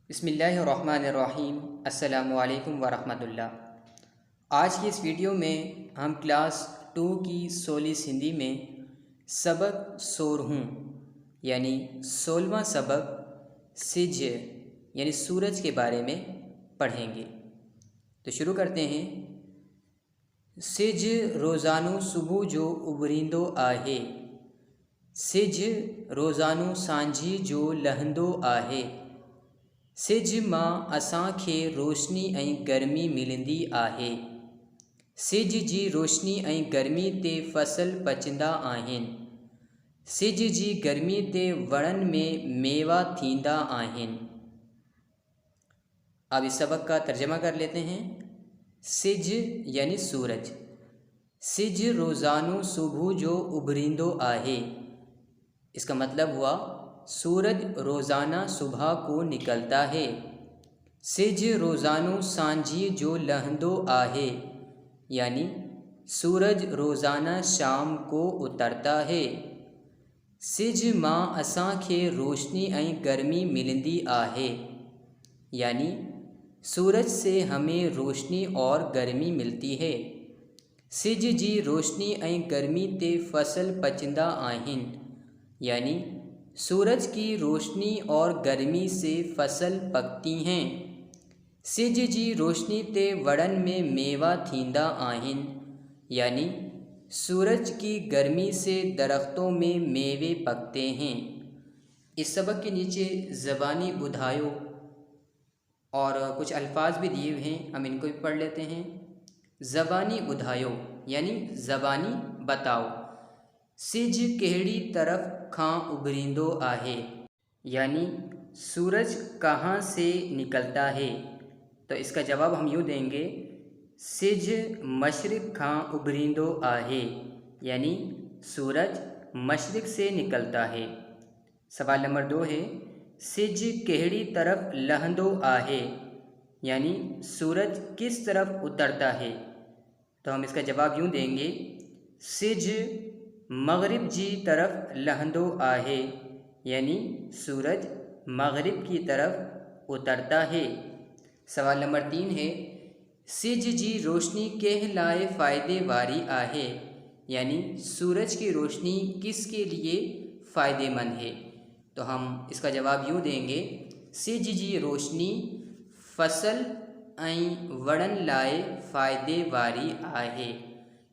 बिस्मिल्लाहिर्रहमानिर्रहीम। अस्सलामु अलैकुम वरहमतुल्लाह। आज की इस वीडियो में हम क्लास 2 की सोलिस हिंदी में सबक 16 यानी 16वां सबक सिज यानी सूरज के बारे में पढ़ेंगे। तो शुरू करते हैं। सिज रोज़ानो सुबह जो उबरींदो आहे, सिज रोज़ानो सांझी जो लहंदो आहे, सिज मां असांखे रोशनी ऐं गर्मी मिलंदी आहे। सिज जी रोशनी ऐं गर्मी ते फसल पचंदा आहिनि। सिज जी गर्मी ते वणनि में मेवा थींदा आहिनि। अब इस सबक का तर्जमा कर लेते हैं। सिज यानी सूरज। सिज रोज़ानो सुबह जो उभरींदो आहे, इसका मतलब हुआ सूरज रोज़ाना सुबह को निकलता है। सिज रोज़ानो सांझी जो लहंदो आहे, यानी सूरज रोज़ाना शाम को उतरता है। सिज मां असांखे रोशनी ऐं गर्मी मिलंदी आहे, यानी सूरज से हमें रोशनी और गर्मी मिलती है। सिज जी रोशनी ऐं गर्मी ते फसल पचंदा आहिनि, यानी सूरज की रोशनी और गर्मी से फसल पकती हैं। सिज जी रोशनी ते वड़न में मेवा थींदा आहिनि, यानी सूरज की गर्मी से दरख्तों में मेवे पकते हैं। इस सबक के नीचे ज़बानी बुधायो और कुछ अल्फाज भी दिए हुए हैं, हम इनको भी पढ़ लेते हैं। ज़बानी बुधायो यानी ज़बानी बताओ। सिज कहिड़ी तरफ़ खां उभरींदो आहे, यानी सूरज कहाँ से निकलता है। तो इसका जवाब हम यूँ देंगे, सिज मशरिक़ खां उभरींदो आहे, यानी सूरज मशरिक़ से निकलता है। सवाल नंबर 2 है, सिज कहिड़ी तरफ़ लहंदो आहे, यानी सूरज किस तरफ उतरता है। तो हम इसका जवाब यूँ देंगे, सिज मग़रिब जी तरफ लहंदो आहे, यानी सूरज मग़रिब की तरफ उतरता है। सवाल नंबर 3 है, सिज जी रोशनी केह लाए फ़ायदे वारी आहे, यानी सूरज की रोशनी किसके लिए फ़ायदेमंद है। तो हम इसका जवाब यूँ देंगे, सिज जी रोशनी फसल ऐं वड़न लाए फ़ायदे वारी आहे।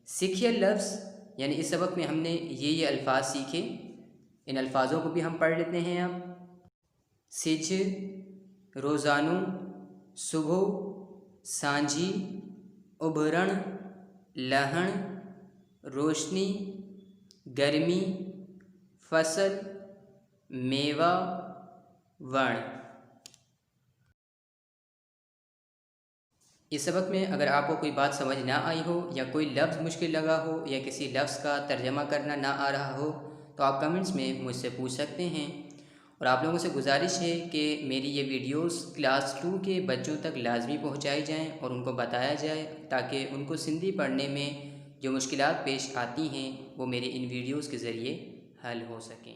सिखियल लफ्ज़ यानी इस सबक में हमने ये अल्फाज सीखे, इन अल्फाजों को भी हम पढ़ लेते हैं। अब सिज रोज़ानो सुबह सांझी उभरण लहण रोशनी गर्मी फसल मेवा वण। इस सबक में अगर आपको कोई बात समझ ना आई हो या कोई लफ्ज़ मुश्किल लगा हो या किसी लफ्ज़ का तर्जमा करना ना आ रहा हो, तो आप कमेंट्स में मुझसे पूछ सकते हैं। और आप लोगों से गुजारिश है कि मेरी ये वीडियोस क्लास 2 के बच्चों तक लाजमी पहुंचाई जाएं और उनको बताया जाए, ताकि उनको सिंधी पढ़ने में जो मुश्किलात पेश आती हैं वो मेरे इन वीडियोस के ज़रिए हल हो सकें।